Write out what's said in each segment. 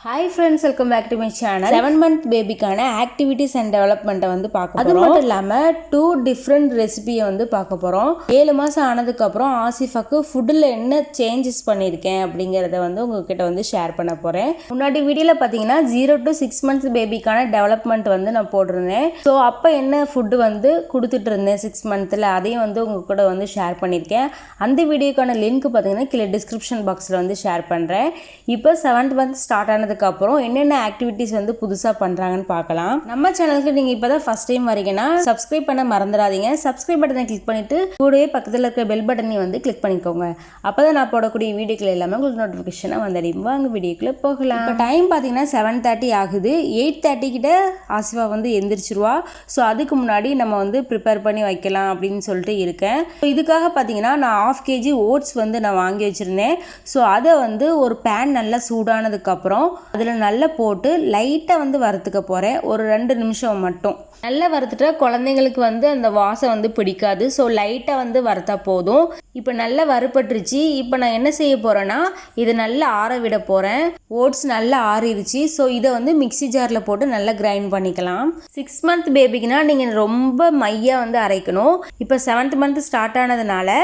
Hi friends, welcome back to my channel. 7-month babyக்கான activities and development வந்து பார்க்க போறோம். அது மட்டும் இல்லாம 2 different recipe வந்து பார்க்க போறோம். 7 மாசம் ஆனதுக்கு அப்புறம் ஆசிஃபாக்கு ஃபுட்ல என்ன சேஞ்சஸ் பண்ணிருக்கேன் அப்படிங்கறத வந்து உங்ககிட்ட வந்து ஷேர் பண்ண போறேன். முன்னாடி வீடியோல பாத்தீங்கன்னா 0 to 6 months babyக்கான development வந்து நான் போட்டுருந்தேன். சோ அப்ப என்ன ஃபுட் வந்து கொடுத்துட்டு இருந்தேன் 6 monthல அதையும் வந்து உங்க கூட வந்து ஷேர் பண்ணிருக்கேன். அந்த வீடியோக்கான லிங்க் பாத்தீங்கன்னா கீழ description boxல வந்து ஷேர் பண்றேன். இப்போ 7th month ஸ்டார்ட் ஆனதுக்கு அப்புறம் என்னென்ன ஆக்டிவிட்டீஸ் வந்து புதுசா பண்றாங்கன்னு பார்க்கலாம். நம்ம சேனலுக்கு நீங்க இப்பதான் ஃபர்ஸ்ட் டைம் வரீங்கன்னா சப்ஸ்கிரைப் பண்ண மறந்துடாதீங்க. சப்ஸ்கிரைப் பட்டனை கிளிக் பண்ணிட்டு கூடவே பக்கத்துல இருக்க பெல் பட்டனையும் வந்து கிளிக் பண்ணிக்கோங்க. அப்பதான் நான் போடக்கூடிய வீடியோக்கள் எல்லாமே உங்களுக்கு நோட்டிஃபிகேஷனா வந்துடும். வாங்க வீடியோக்குள்ள போகலாம். இப்போ டைம் பாத்தீங்கன்னா 7:30 ஆகுது. 8:30 கிட்ட ஆசிஃபா வந்து எந்திரிச்சிருவா. ஸோ அதுக்கு முன்னாடி நம்ம வந்து ப்ரிப்பேர் பண்ணி வைக்கலாம் அப்படின்னு சொல்லிட்டு இருக்கேன். இதுக்காக பாத்தீங்கன்னா நான் 1/2 kg ஓட்ஸ் வந்து நான் வாங்கி வச்சிருந்தேன். ஸோ அதை வந்து ஒரு பேன் நல்லா சூடானதுக்கு அப்புறம் அதில் நல்லா போட்டு லைட்டாக வந்து வறுத்துக்க போகிறேன். ஒரு 2 நிமிஷம் மட்டும் நல்லா வறுத்துட்டா குழந்தைங்களுக்கு வந்து அந்த வாசம் வந்து பிடிக்காது. ஸோ லைட்டாக வந்து வறுத்தா போதும். இப்போ நல்லா வறுபட்டுருச்சு. இப்போ நான் என்ன செய்ய போகிறேன்னா இதை நல்லா ஆற விட போகிறேன். ஓட்ஸ் நல்லா ஆறிடுச்சு. ஸோ இதை வந்து மிக்ஸி ஜாரில் போட்டு நல்லா கிரைண்ட் பண்ணிக்கலாம். 6 month பேபிக்குனா நீங்கள் ரொம்ப மையாக வந்து அரைக்கணும். இப்போ 7th month ஸ்டார்ட் ஆனதுனால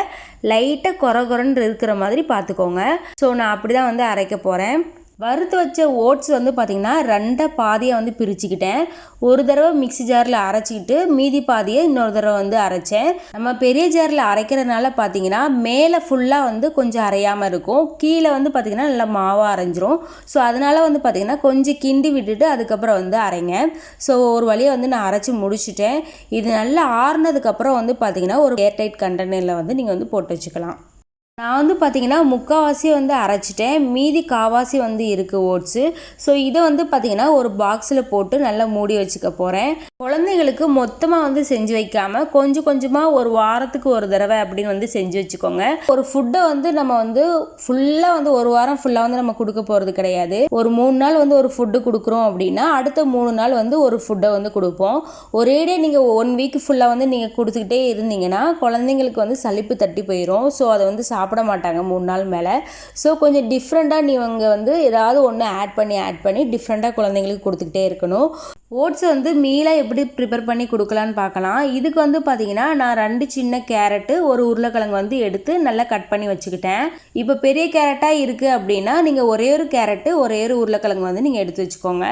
லைட்டாக கொரன்னு இருக்கிற மாதிரி பார்த்துக்கோங்க. ஸோ நான் அப்படி தான் வந்து அரைக்க போகிறேன். வறுத்து வச்ச ஓட்ஸ் வந்து பார்த்திங்கன்னா 2 பாதியாக வந்து பிரிச்சுக்கிட்டேன். ஒரு தடவை மிக்ஸி ஜாரில் அரைச்சிக்கிட்டு மீதி பாதியை இன்னொரு தடவை வந்து அரைச்சேன். நம்ம பெரிய ஜாரில் அரைக்கிறதுனால பார்த்திங்கன்னா மேலே ஃபுல்லாக வந்து கொஞ்சம் அரையாமல் இருக்கும். கீழே வந்து பார்த்திங்கன்னா நல்லா மாவாக அரைஞ்சிரும். ஸோ அதனால் வந்து பார்த்திங்கன்னா கொஞ்சம் கிண்டி விட்டுட்டு அதுக்கப்புறம் வந்து அரைங்க. ஸோ ஒரு வழியை வந்து நான் அரைச்சி முடிச்சுட்டேன். இது நல்லா ஆறுனதுக்கப்புறம் வந்து பார்த்திங்கன்னா ஒரு ஏர்டைட் கண்டெய்னரில் வந்து நீங்கள் வந்து போட்டு வச்சுக்கலாம். நான் வந்து பார்த்திங்கன்னா முக்கால்வாசி வந்து அரைச்சிட்டேன். மீதி கால்வாசி வந்து இருக்குது ஓட்ஸு. ஸோ இதை வந்து பார்த்திங்கன்னா ஒரு பாக்ஸில் போட்டு நல்லா மூடி வச்சுக்க போகிறேன். குழந்தைங்களுக்கு மொத்தமாக வந்து செஞ்சு வைக்காமல் கொஞ்சம் கொஞ்சமாக ஒரு வாரத்துக்கு ஒரு தடவை அப்படின்னு வந்து செஞ்சு வச்சுக்கோங்க. ஒரு ஃபுட்டை வந்து நம்ம வந்து ஃபுல்லாக வந்து ஒரு வாரம் ஃபுல்லாக வந்து நம்ம கொடுக்க போகிறது கிடையாது. ஒரு 3 நாள் வந்து ஒரு ஃபுட்டு கொடுக்குறோம் அப்படின்னா அடுத்த 3 நாள் வந்து ஒரு ஃபுட்டை வந்து கொடுப்போம். ஒரேடே நீங்கள் 1 வீக் ஃபுல்லாக வந்து நீங்கள் கொடுத்துக்கிட்டே இருந்தீங்கன்னா குழந்தைங்களுக்கு வந்து சலிப்பு தட்டி போயிடும். ஸோ அதை வந்து சாப்பிட மாட்டாங்க 3 நாள் மேலே. ஸோ கொஞ்சம் டிஃப்ரெண்ட்டாக நீங்கள் வந்து ஏதாவது ஒன்று ஆட் பண்ணி டிஃப்ரெண்ட்டாக குழந்தைங்களுக்கு கொடுத்துக்கிட்டே இருக்கணும். ஓட்ஸை வந்து மீலாக எப்படி ப்ரிப்பேர் பண்ணி கொடுக்கலான்னு பார்க்கலாம். இதுக்கு வந்து பார்த்திங்கன்னா நான் 2 சின்ன கேரட்டு ஒரு உருளைக்கிழங்கு வந்து எடுத்து நல்லா கட் பண்ணி வச்சுக்கிட்டேன். இப்போ பெரிய கேரட்டாக இருக்குது அப்படின்னா நீங்கள் ஒரே ஒரு கேரட்டு ஒரே ஒரு உருளைக்கிழங்கு வந்து நீங்கள் எடுத்து வச்சுக்கோங்க.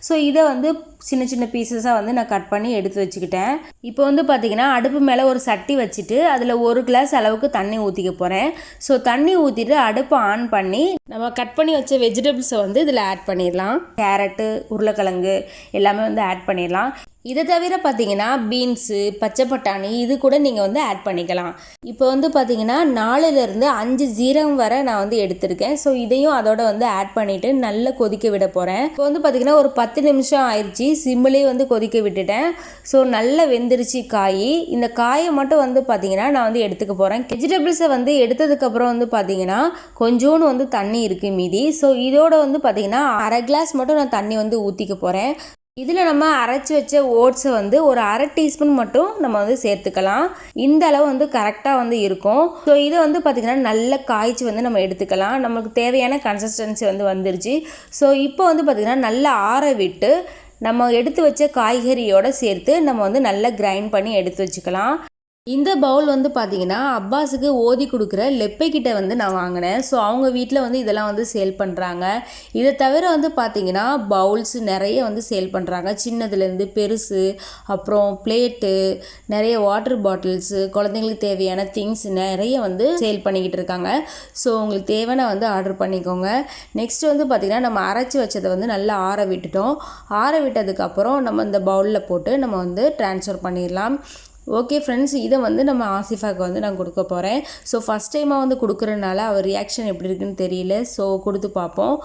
ஸோ இதை வந்து சின்ன சின்ன பீசஸாக வந்து நான் கட் பண்ணி எடுத்து வச்சுக்கிட்டேன். இப்போ வந்து பார்த்திங்கன்னா அடுப்பு மேலே ஒரு சட்டி வச்சுட்டு அதில் 1 கிளாஸ் அளவுக்கு தண்ணி ஊற்றிக்க போகிறேன். ஸோ தண்ணி ஊற்றிட்டு அடுப்பை ஆன் பண்ணி நம்ம கட் பண்ணி வச்ச வெஜிடபிள்ஸை வந்து இதில் ஆட் பண்ணிடலாம். கேரட்டு உருளைக்கிழங்கு எல்லாமே வந்து ஆட் பண்ணிடலாம். இதை தவிர பார்த்தீங்கன்னா பீன்ஸு பச்சை பட்டாணி இது கூட நீங்கள் வந்து ஆட் பண்ணிக்கலாம். இப்போ வந்து பார்த்தீங்கன்னா 4லேருந்து 5 ஜீரகம் வரை நான் வந்து எடுத்திருக்கேன். ஸோ இதையும் அதோட வந்து ஆட் பண்ணிவிட்டு நல்லா கொதிக்க விட போகிறேன். இப்போ வந்து பார்த்தீங்கன்னா ஒரு 10 நிமிஷம் ஆயிடுச்சு. சிம்மிலே வந்து கொதிக்க விட்டுட்டேன். ஸோ நல்லா வெந்துருச்சு காய். இந்த காயை மட்டும் வந்து பார்த்தீங்கன்னா நான் வந்து எடுத்துக்க போகிறேன். வெஜிடபிள்ஸை வந்து எடுத்ததுக்கப்புறம் வந்து பார்த்தீங்கன்னா கொஞ்சோன்னு வந்து தண்ணி இருக்குது மீதி. ஸோ இதோட வந்து பார்த்தீங்கன்னா 1/2 கிளாஸ் மட்டும் நான் தண்ணி வந்து ஊற்றிக்க போகிறேன். இதில் நம்ம அரைச்சி வச்ச ஓட்ஸை வந்து ஒரு 1/2 டீஸ்பூன் மட்டும் நம்ம வந்து சேர்த்துக்கலாம். இந்த அளவு வந்து கரெக்டாக வந்து இருக்கும். ஸோ இதை வந்து பார்த்திங்கன்னா நல்ல காய்ச்சி வந்து நம்ம எடுத்துக்கலாம். நமக்கு தேவையான கன்சிஸ்டன்சி வந்து வந்துருச்சு. ஸோ இப்போ வந்து பார்த்திங்கன்னா நல்லா ஆற விட்டு நம்ம எடுத்து வச்ச காய்கறியோடு சேர்த்து நம்ம வந்து நல்லா கிரைண்ட் பண்ணி எடுத்து வச்சுக்கலாம். இந்த பவுல் வந்து பார்த்தீங்கன்னா அப்பாஸுக்கு ஓதி கொடுக்குற லெப்பைக்கிட்ட வந்து நான் வாங்கினேன். ஸோ அவங்க வீட்டில் வந்து இதெல்லாம் வந்து சேல் பண்ணுறாங்க. இதை தவிர வந்து பார்த்தீங்கன்னா பவுல்ஸ் நிறைய வந்து சேல் பண்ணுறாங்க. சின்னதுலேருந்து பெருசு, அப்புறம் பிளேட்டு, நிறைய வாட்டர் பாட்டில்ஸு, குழந்தைங்களுக்கு தேவையான திங்ஸ் நிறைய வந்து சேல் பண்ணிக்கிட்டு இருக்காங்க. ஸோ உங்களுக்கு தேவையான வந்து ஆர்டர் பண்ணிக்கோங்க. நெக்ஸ்ட் வந்து பார்த்திங்கன்னா நம்ம அரைச்சி வச்சதை வந்து நல்லா ஆற விட்டுட்டோம். ஆற விட்டதுக்கப்புறம் நம்ம இந்த பவுலில் போட்டு நம்ம வந்து ட்ரான்ஸ்ஃபர் பண்ணிடலாம். ஓகே ஃப்ரெண்ட்ஸ், இதை வந்து நம்ம ஆசிஃபாக்கு வந்து நான் கொடுக்க போகிறேன். ஸோ ஃபஸ்ட் டைமாக வந்து கொடுக்குறதுனால அவர் ரியாக்ஷன் எப்படி இருக்குன்னு தெரியல. ஸோ கொடுத்து பார்ப்போம்.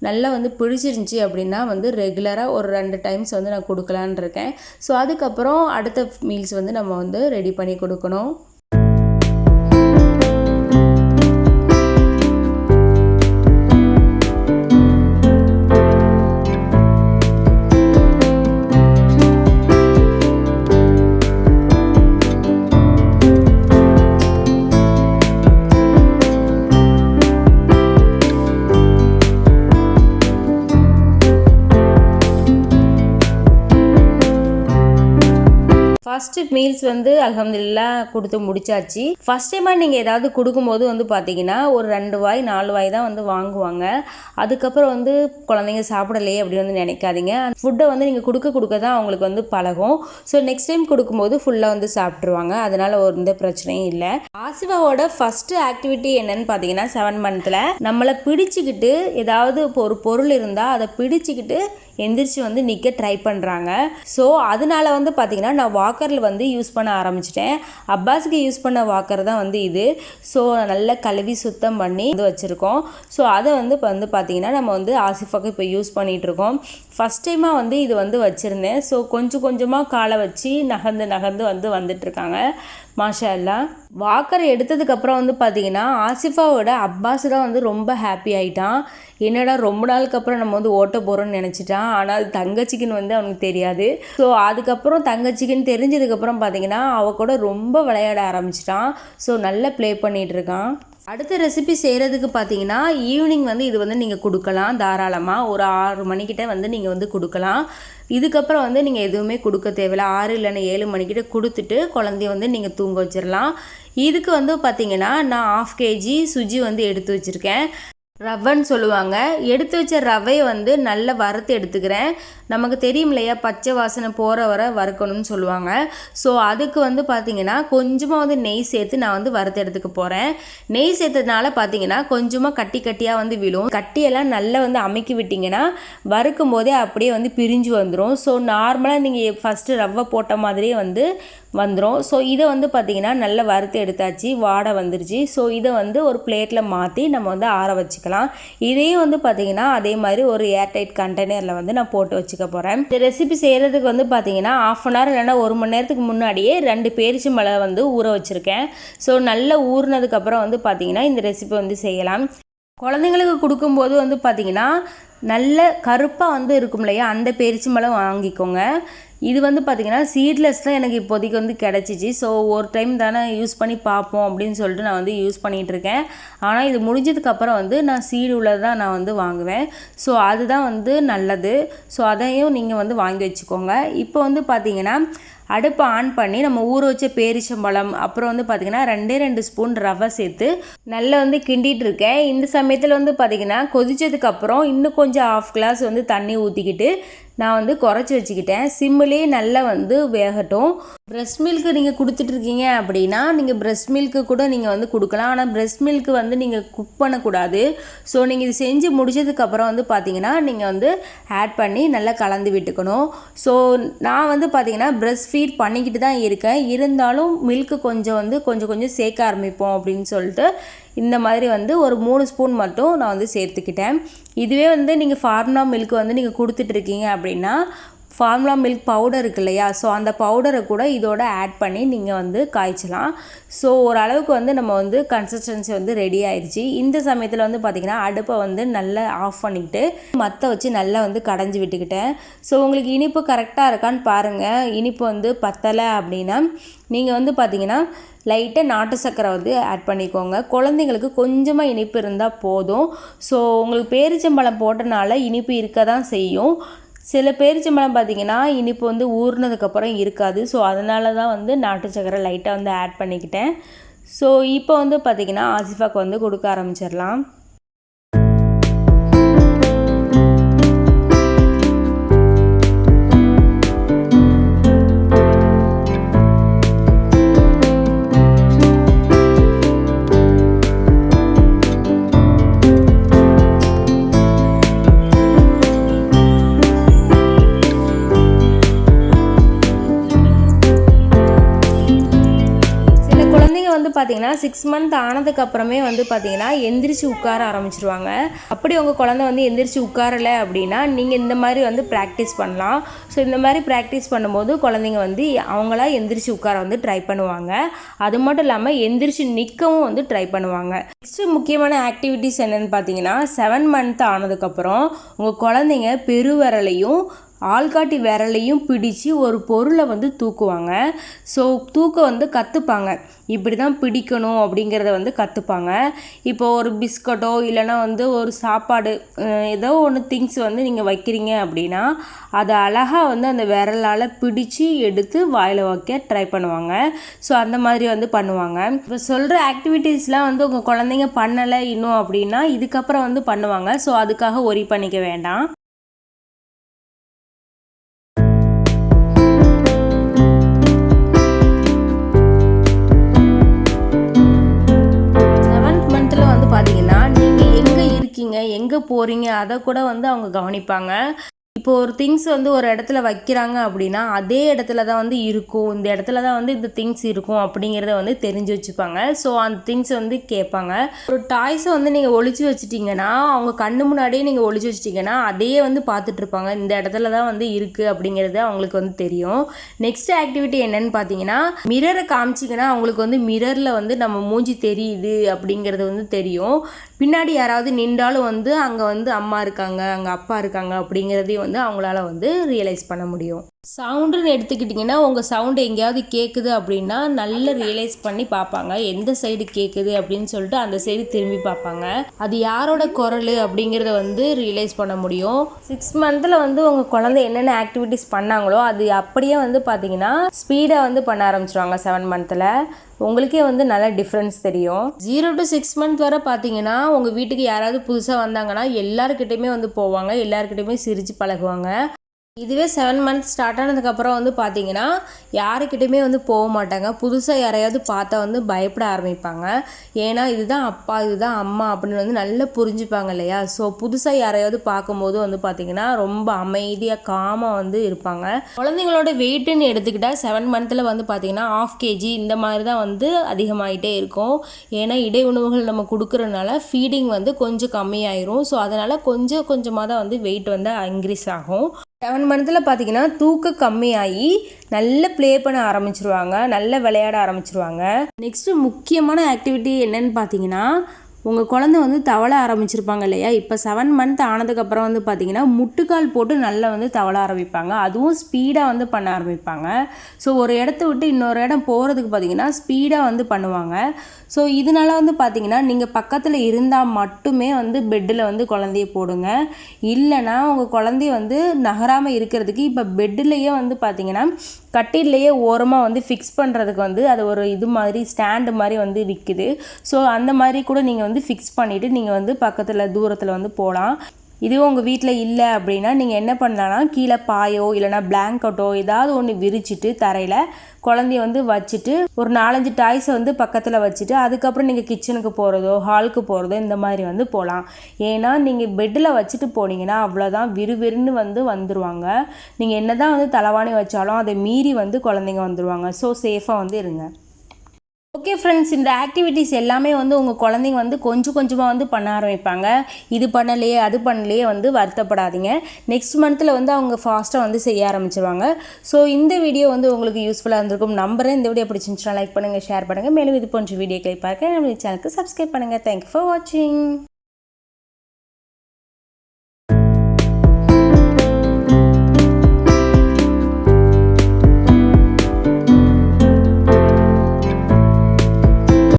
நல்லா வந்து பிடிச்சிருந்துச்சி அப்படின்னா வந்து ரெகுலராக ஒரு 2 டைம்ஸ் வந்து நான் கொடுக்கலான்னு இருக்கேன். ஸோ அதுக்கப்புறம் அடுத்த மீல்ஸ் வந்து நம்ம வந்து ரெடி பண்ணி கொடுக்கணும். ஃபஸ்ட்டு மீல்ஸ் வந்து அல்ஹம்துலில்லாஹ் கொடுத்து முடிச்சாச்சு. ஃபஸ்ட் டைமாக நீங்கள் ஏதாவது கொடுக்கும்போது வந்து பார்த்தீங்கன்னா ஒரு 2 வாய் 4 வாய் தான் வந்து வாங்குவாங்க. அதுக்கப்புறம் வந்து குழந்தைங்க சாப்பிடலையே அப்படின்னு வந்து நினைக்காதீங்க. ஃபுட்டை வந்து நீங்கள் கொடுக்க தான் அவங்களுக்கு வந்து பழகும். ஸோ நெக்ஸ்ட் டைம் கொடுக்கும்போது ஃபுல்லாக வந்து சாப்பிட்ருவாங்க. அதனால் எந்த பிரச்சனையும் இல்லை. ஆசிஃபாவோட ஃபஸ்ட்டு ஆக்டிவிட்டி என்னன்னு பார்த்தீங்கன்னா 7 மந்த்தில் நம்மளை பிடிச்சிக்கிட்டு ஏதாவது இப்போ ஒரு பொருள் இருந்தால் அதை பிடிச்சிக்கிட்டு எந்திரிச்சு வந்து நிற்க ட்ரை பண்ணுறாங்க. ஸோ அதனால வந்து பார்த்திங்கன்னா நான் வாக்கரில் வந்து யூஸ் பண்ண ஆரம்பிச்சிட்டேன். அப்பாஸுக்கு யூஸ் பண்ண வாக்கர் தான் வந்து இது. ஸோ நல்லா கழுவி சுத்தம் பண்ணி வந்து வச்சுருக்கோம். ஸோ அதை வந்து இப்போ வந்து பார்த்திங்கன்னா நம்ம வந்து ஆசிஃபாக்கு இப்போ யூஸ் பண்ணிகிட்ருக்கோம். ஃபஸ்ட் டைமாக வந்து இது வந்து வச்சுருந்தேன். ஸோ கொஞ்சமாக காலை வச்சு நகர்ந்து வந்து வந்துட்டுருக்காங்க. மாஷா அல்லா. வாக்கர் எடுத்ததுக்கப்புறம் வந்து பார்த்திங்கன்னா ஆசிஃபாவோட அப்பாஸ் தான் வந்து ரொம்ப ஹாப்பி ஆகிட்டான். என்னடா ரொம்ப நாளுக்கு அப்புறம் நம்ம வந்து ஓட்ட போகிறோம்னு நினச்சிட்டான். ஆனால் அது தங்கச்சிக்குன்னு வந்து அவனுக்கு தெரியாது. ஸோ அதுக்கப்புறம் தங்கச்சிக்குன்னு தெரிஞ்சதுக்கப்புறம் பார்த்திங்கன்னா கூட ரொம்ப விளையாட ஆரம்பிச்சிட்டான். ஸோ நல்லா ப்ளே பண்ணிகிட்ருக்கான். அடுத்த ரெசிபி செய்கிறதுக்கு பார்த்தீங்கன்னா ஈவினிங் வந்து இது வந்து நீங்கள் கொடுக்கலாம். தாராளமாக ஒரு 6 மணிக்கிட்ட வந்து நீங்கள் வந்து கொடுக்கலாம். இதுக்கப்புறம் வந்து நீங்கள் எதுவுமே கொடுக்க தேவையில்லை. 6 இல்லைன்னா 7 மணிக்கிட்ட கொடுத்துட்டு குழந்தைய வந்து நீங்கள் தூங்க வச்சிடலாம். இதுக்கு வந்து பார்த்திங்கன்னா நான் 1/2 kg சுஜி வந்து எடுத்து வச்சுருக்கேன். ரவைன்னு சொல்லுவாங்க. எடுத்து வச்ச ரவையை வந்து நல்லா வறுத்து எடுத்துக்கிறேன். நமக்கு தெரியும் இல்லையா, பச்சை வாசனை போகிற வர வறுக்கணும்னு சொல்லுவாங்க. ஸோ அதுக்கு வந்து பார்த்திங்கன்னா கொஞ்சமாக வந்து நெய் சேர்த்து நான் வந்து வறுத்து எடுத்துக்க போகிறேன். நெய் சேர்த்ததுனால பார்த்திங்கன்னா கொஞ்சமாக கட்டியாக வந்து விழும். கட்டியெல்லாம் நல்லா வந்து அமுக்கி விட்டிங்கன்னா வறுக்கும் போதே அப்படியே வந்து பிரிஞ்சு வந்துடும். ஸோ நார்மலாக நீங்கள் ஃபஸ்ட்டு ரவை போட்ட மாதிரியே வந்து வந்துடும். ஸோ இதை வந்து பார்த்திங்கன்னா நல்லா வறுத்து எடுத்தாச்சு. வாடை வந்துருச்சு. ஸோ இதை வந்து ஒரு பிளேட்டில் மாற்றி நம்ம வந்து ஆற வச்சுக்கலாம். இதையும் வந்து பார்த்திங்கன்னா அதே மாதிரி ஒரு ஏர்டைட் கண்டெய்னரில் வந்து நான் போட்டு வச்சுக்க போகிறேன். இந்த ரெசிபி செய்கிறதுக்கு வந்து பார்த்திங்கன்னா 1/2 hour இல்லைன்னா 1 மணி நேரத்துக்கு முன்னாடியே 2 பேரிச்சம்பழம் வந்து ஊற வச்சுருக்கேன். ஸோ நல்லா ஊறினதுக்கப்புறம் வந்து பார்த்திங்கன்னா இந்த ரெசிபி வந்து செய்யலாம். குழந்தைங்களுக்கு கொடுக்கும்போது வந்து பார்த்திங்கன்னா நல்ல கருப்பாக வந்து இருக்கும் இல்லையா, அந்த பேரிச்சம்பழம் வாங்கிக்கோங்க. இது வந்து பார்த்திங்கன்னா சீட்லெஸ் தான் எனக்கு இப்போதைக்கு வந்து கிடச்சிச்சு. ஸோ ஒரு டைம் தானே யூஸ் பண்ணி பார்ப்போம் அப்படின்னு சொல்லிட்டு நான் வந்து யூஸ் பண்ணிகிட்ருக்கேன். ஆனால் இது முடிஞ்சதுக்கப்புறம் வந்து நான் சீடு உள்ளது தான் நான் வந்து வாங்குவேன். ஸோ அதுதான் வந்து நல்லது. ஸோ அதையும் நீங்கள் வந்து வாங்கி வச்சுக்கோங்க. இப்போ வந்து பார்த்திங்கன்னா அடுப்பை ஆன் பண்ணி நம்ம ஊற வச்ச பேரிச்சம்பழம் அப்புறம் வந்து பார்த்திங்கன்னா 2 ஸ்பூன் ரவை சேர்த்து நல்லா வந்து கிண்டிகிட்டு இருக்கேன். இந்த சமயத்தில் வந்து பார்த்திங்கன்னா கொதிச்சதுக்கப்புறம் இன்னும் கொஞ்சம் 1/2 glass வந்து தண்ணி ஊற்றிக்கிட்டு நான் வந்து குறைச்சி வச்சுக்கிட்டேன். சிம்மிலே நல்லா வந்து வேகட்டும். ப்ரெஸ்ட் மில்க்கு நீங்கள் கொடுத்துட்ருக்கீங்க அப்படின்னா நீங்கள் ப்ரெஸ்ட் மில்க்கு கூட நீங்கள் வந்து கொடுக்கலாம். ஆனால் ப்ரெஸ்ட் மில்க்கு வந்து நீங்கள் குக் பண்ணக்கூடாது. ஸோ நீங்கள் இது செஞ்சு முடிச்சதுக்கப்புறம் வந்து பார்த்திங்கன்னா நீங்கள் வந்து ஆட் பண்ணி நல்லா கலந்து விட்டுக்கணும். ஸோ நான் வந்து பார்த்திங்கன்னா ப்ரெஸ்ட் ஃபீட் பண்ணிக்கிட்டு தான் இருக்கேன். இருந்தாலும் மில்க்கு கொஞ்சம் சேர்க்க ஆரம்பிப்போம் அப்படின்னு சொல்லிட்டு இந்த மாதிரி வந்து ஒரு 3 ஸ்பூன் மட்டும் நான் வந்து சேர்த்துக்கிட்டேன். இதுவே வந்து நீங்கள் ஃபார்முலா மில்க் வந்து நீங்கள் கொடுத்துட்ருக்கீங்க அப்படின்னா ஃபார்முலா மில்க் பவுடர் இருக்கு இல்லையா, ஸோ அந்த பவுடரை கூட இதோட ஆட் பண்ணி நீங்கள் வந்து காய்ச்சலாம். ஸோ ஓரளவுக்கு வந்து நம்ம வந்து கன்சிஸ்டன்சி வந்து ரெடி ஆயிடுச்சு. இந்த சமயத்தில் வந்து பார்த்திங்கன்னா அடுப்பை வந்து நல்லா ஆஃப் பண்ணிக்கிட்டு மற்ற வச்சு நல்லா வந்து கடைஞ்சி விட்டுக்கிட்டேன். ஸோ உங்களுக்கு இனிப்பு கரெக்டாக இருக்கான்னு பாருங்கள். இனிப்பு வந்து பத்தலை அப்படின்னா நீங்கள் வந்து பார்த்திங்கன்னா லைட்டாக நாட்டு சர்க்கரை வந்து ஆட் பண்ணிக்கோங்க. குழந்தைங்களுக்கு கொஞ்சமாக இனிப்பு இருந்தால் போதும். ஸோ உங்களுக்கு பேரிச்சம்பழம் போட்டனால இனிப்பு இருக்க தான் செய்யும். சில பேரிச்சம்பழம் பார்த்திங்கன்னா இனிப்பு வந்து ஊறினதுக்கப்புறம் இருக்காது. ஸோ அதனால தான் வந்து நாட்டு சர்க்கரை லைட்டாக வந்து ஆட் பண்ணிக்கிட்டேன். ஸோ இப்போ வந்து பார்த்திங்கன்னா ஆசிஃபாக்கு வந்து கொடுக்க ஆரம்பிச்சிடலாம். பார்த்தீங்கன்னா 6 month ஆனதுக்கப்புறமே வந்து பார்த்தீங்கன்னா எந்திரிச்சு உட்கார ஆரம்பிச்சிருவாங்க. அப்படி உங்கள் குழந்தை வந்து எந்திரிச்சு உட்காரலை அப்படின்னா நீங்கள் இந்த மாதிரி வந்து ப்ராக்டிஸ் பண்ணலாம். ஸோ இந்த மாதிரி ப்ராக்டிஸ் பண்ணும்போது குழந்தைங்க வந்து அவங்களா எந்திரிச்சு உட்கார வந்து ட்ரை பண்ணுவாங்க. அது மட்டும் இல்லாமல் எந்திரிச்சு நிற்கவும் வந்து ட்ரை பண்ணுவாங்க. நெக்ஸ்ட்டு முக்கியமான ஆக்டிவிட்டிஸ் என்னென்னு பார்த்தீங்கன்னா 7 month ஆனதுக்கப்புறம் உங்கள் குழந்தைங்க பெருவிரலையும் ஆள்காட்டி விரலையும் பிடிச்சு ஒரு பொருளை வந்து தூக்குவாங்க. ஸோ தூக்க வந்து கற்றுப்பாங்க, இப்படி தான் பிடிக்கணும் அப்படிங்கிறத வந்து கற்றுப்பாங்க. இப்போ ஒரு பிஸ்கட்டோ இல்லைனா வந்து ஒரு சாப்பாடு ஏதோ ஒன்று திங்ஸ் வந்து நீங்கள் வைக்கிறீங்க அப்படின்னா அதை அழகாக வந்து அந்த விரலால் பிடிச்சு எடுத்து வாயில் வைக்க ட்ரை பண்ணுவாங்க. ஸோ அந்த மாதிரி வந்து பண்ணுவாங்க. இப்போ சொல்கிற ஆக்டிவிட்டீஸ்லாம் வந்து உங்கள் குழந்தைங்க பண்ணலை இன்னும் அப்படின்னா இதுக்கப்புறம் வந்து பண்ணுவாங்க. ஸோ அதுக்காக ஒரி பண்ணிக்க வேண்டாம். பார்த்தீங்கன்னா நீங்கள் எங்கே இருக்கீங்க, எங்கே போகிறீங்க அதை கூட வந்து அவங்க கவனிப்பாங்க. இப்போ ஒரு திங்ஸ் வந்து ஒரு இடத்துல வைக்கிறாங்க அப்படின்னா அதே இடத்துல தான் வந்து இருக்கும், இந்த இடத்துல தான் வந்து இந்த திங்ஸ் இருக்கும் அப்படிங்கிறத வந்து தெரிஞ்சு வச்சுப்பாங்க. ஸோ அந்த திங்ஸ் வந்து கேட்பாங்க. ஒரு டாய்ஸை வந்து நீங்கள் ஒழிச்சு வச்சுட்டிங்கன்னா அவங்க கண்ணு முன்னாடியே நீங்கள் ஒழிச்சு வச்சிட்டிங்கன்னா அதையே வந்து பார்த்துட்ருப்பாங்க, இந்த இடத்துல தான் வந்து இருக்குது அப்படிங்கிறது அவங்களுக்கு வந்து தெரியும். நெக்ஸ்ட் ஆக்டிவிட்டி என்னன்னு பார்த்தீங்கன்னா மிரரை காமிச்சிங்கன்னா அவங்களுக்கு வந்து மிரரில் வந்து நம்ம மூஞ்சி தெரியுது அப்படிங்கிறது வந்து தெரியும். பின்னாடி யாராவது நின்றாலும் வந்து அங்கே வந்து அம்மா இருக்காங்க, அங்கே அப்பா இருக்காங்க அப்படிங்கிறதையும் வந்து அவங்களால வந்து ரியலைஸ் பண்ண முடியும். சவுண்டுன்னு எடுத்துக்கிட்டிங்கன்னா உங்கள் சவுண்டு எங்கேயாவது கேட்குது அப்படின்னா நல்லா ரியலைஸ் பண்ணி பார்ப்பாங்க, எந்த சைடு கேட்குது அப்படின்னு சொல்லிட்டு அந்த சைடு திரும்பி பார்ப்பாங்க. அது யாரோட குரல் அப்படிங்கிறத வந்து ரியலைஸ் பண்ண முடியும். 6 மந்தில் வந்து உங்கள் குழந்தை என்னென்ன ஆக்டிவிட்டிஸ் பண்ணாங்களோ அது அப்படியே வந்து பார்த்தீங்கன்னா ஸ்பீடாக வந்து பண்ண ஆரம்பிச்சிருவாங்க 7 மந்தில். உங்களுக்கே வந்து நல்ல டிஃப்ரென்ஸ் தெரியும். 0 to 6 மந்த் வரை பார்த்தீங்கன்னா உங்கள் வீட்டுக்கு யாராவது புதுசாக வந்தாங்கன்னா எல்லாருக்கிட்டையுமே வந்து போவாங்க, எல்லாருக்கிட்டையுமே சிரித்து பழகுவாங்க. இதுவே 7 மந்த்ஸ் ஸ்டார்ட் ஆனதுக்கப்புறம் வந்து பார்த்தீங்கன்னா யாருக்கிட்டையுமே வந்து போக மாட்டாங்க. புதுசாக யாரையாவது பார்த்தா வந்து பயப்பட ஆரம்பிப்பாங்க. ஏன்னா இதுதான் அப்பா இதுதான் அம்மா அப்படின்னு வந்து நல்லா புரிஞ்சுப்பாங்க இல்லையா. ஸோ புதுசாக யாரையாவது பார்க்கும்போது வந்து பார்த்தீங்கன்னா ரொம்ப அமைதியாக காமாக வந்து இருப்பாங்க. குழந்தைங்களோட வெயிட்டுன்னு எடுத்துக்கிட்டால் 7 மந்தில் வந்து பார்த்தீங்கன்னா 1/2 kg இந்த மாதிரி தான் வந்து அதிகமாகிட்டே இருக்கும். ஏன்னா இடை உணவுகள் நம்ம கொடுக்குறதுனால ஃபீடிங் வந்து கொஞ்சம் கம்மியாயிரும். ஸோ அதனால் கொஞ்சம் கொஞ்சமாக தான் வந்து வெயிட் வந்து இன்க்ரீஸ் ஆகும். 7 மந்தில் பார்த்தீங்கன்னா தூக்கம் கம்மியாகி நல்ல ப்ளே பண்ண ஆரம்பிச்சிருவாங்க, நல்ல விளையாட ஆரம்பிச்சிருவாங்க. நெக்ஸ்ட்டு முக்கியமான ஆக்டிவிட்டி என்னன்னு பார்த்தீங்கன்னா உங்கள் குழந்தை வந்து தவள ஆரம்பிச்சிருப்பாங்க இல்லையா. இப்போ 7 மந்த் ஆனதுக்கப்புறம் வந்து பார்த்தீங்கன்னா முட்டுக்கால் போட்டு நல்லா வந்து தவள ஆரம்பிப்பாங்க, அதுவும் ஸ்பீடாக வந்து பண்ண ஆரம்பிப்பாங்க. ஸோ ஒரு இடத்த விட்டு இன்னொரு இடம் போகிறதுக்கு பார்த்தீங்கன்னா ஸ்பீடாக வந்து பண்ணுவாங்க. ஸோ இதனால வந்து பார்த்தீங்கன்னா நீங்கள் பக்கத்தில் இருந்தால் மட்டுமே வந்து பெட்டில் வந்து குழந்தைய போடுங்க. இல்லைனா உங்கள் குழந்தைய வந்து நகராமல் இருக்கிறதுக்கு இப்போ பெட்டிலேயே வந்து பார்த்தீங்கன்னா கட்டிலேயே ஓரமாக வந்து ஃபிக்ஸ் பண்ணுறதுக்கு வந்து அது ஒரு இது மாதிரி ஸ்டாண்டு மாதிரி வந்து விற்குது. ஸோ அந்த மாதிரி கூட நீங்கள் வந்து ஃபிக்ஸ் பண்ணிவிட்டு நீங்கள் வந்து பக்கத்தில் தூரத்தில் வந்து போகலாம். இதுவும் உங்கள் வீட்டில் இல்லை அப்படின்னா நீங்கள் என்ன பண்ணலான்னா கீழே பாயோ இல்லைனா பிளாங்கெட்டோ ஏதாவது ஒன்று விரிச்சிட்டு தரையில் குழந்தைய வந்து வச்சுட்டு ஒரு 4-5 டாய்ஸை வந்து பக்கத்தில் வச்சுட்டு அதுக்கப்புறம் நீங்கள் கிச்சனுக்கு போகிறதோ ஹாலுக்கு போகிறதோ இந்த மாதிரி வந்து போகலாம். ஏன்னா நீங்கள் பெட்டில் வச்சுட்டு போனீங்கன்னா அவ்வளோதான், விறுவிறுன்னு வந்து வந்துடுவாங்க. நீங்கள் என்ன தான் வந்து தலைவாணி வச்சாலும் அதை மீறி வந்து குழந்தைங்க வந்துடுவாங்க. ஸோ சேஃபாக வந்து இருங்க. ஓகே ஃப்ரெண்ட்ஸ், இந்த ஆக்டிவிட்டீஸ் எல்லாமே வந்து உங்கள் குழந்தைங்க வந்து கொஞ்சம் கொஞ்சமாக வந்து பண்ண ஆரம்பிப்பாங்க. இது பண்ணலையே அது பண்ணலையே வந்து வருத்தப்படாதீங்க. நெக்ஸ்ட் மந்தில் வந்து அவங்க ஃபாஸ்ட்டாக வந்து செய்ய ஆரம்பிச்சிருவாங்க. ஸோ இந்த வீடியோ வந்து உங்களுக்கு யூஸ்ஃபுல்லாக இருந்திருக்கும் நம்புறேன். இந்த வீடியோ பிடிச்சிருந்துச்சுன்னா லைக் பண்ணுங்கள், ஷேர் பண்ணுங்கள். மேலும் இது போன்ற வீடியோக்களை பார்க்க நம்ம சேனலுக்கு சப்ஸ்கிரைப் பண்ணுங்கள். தேங்க்யூ ஃபார் வாட்சிங்.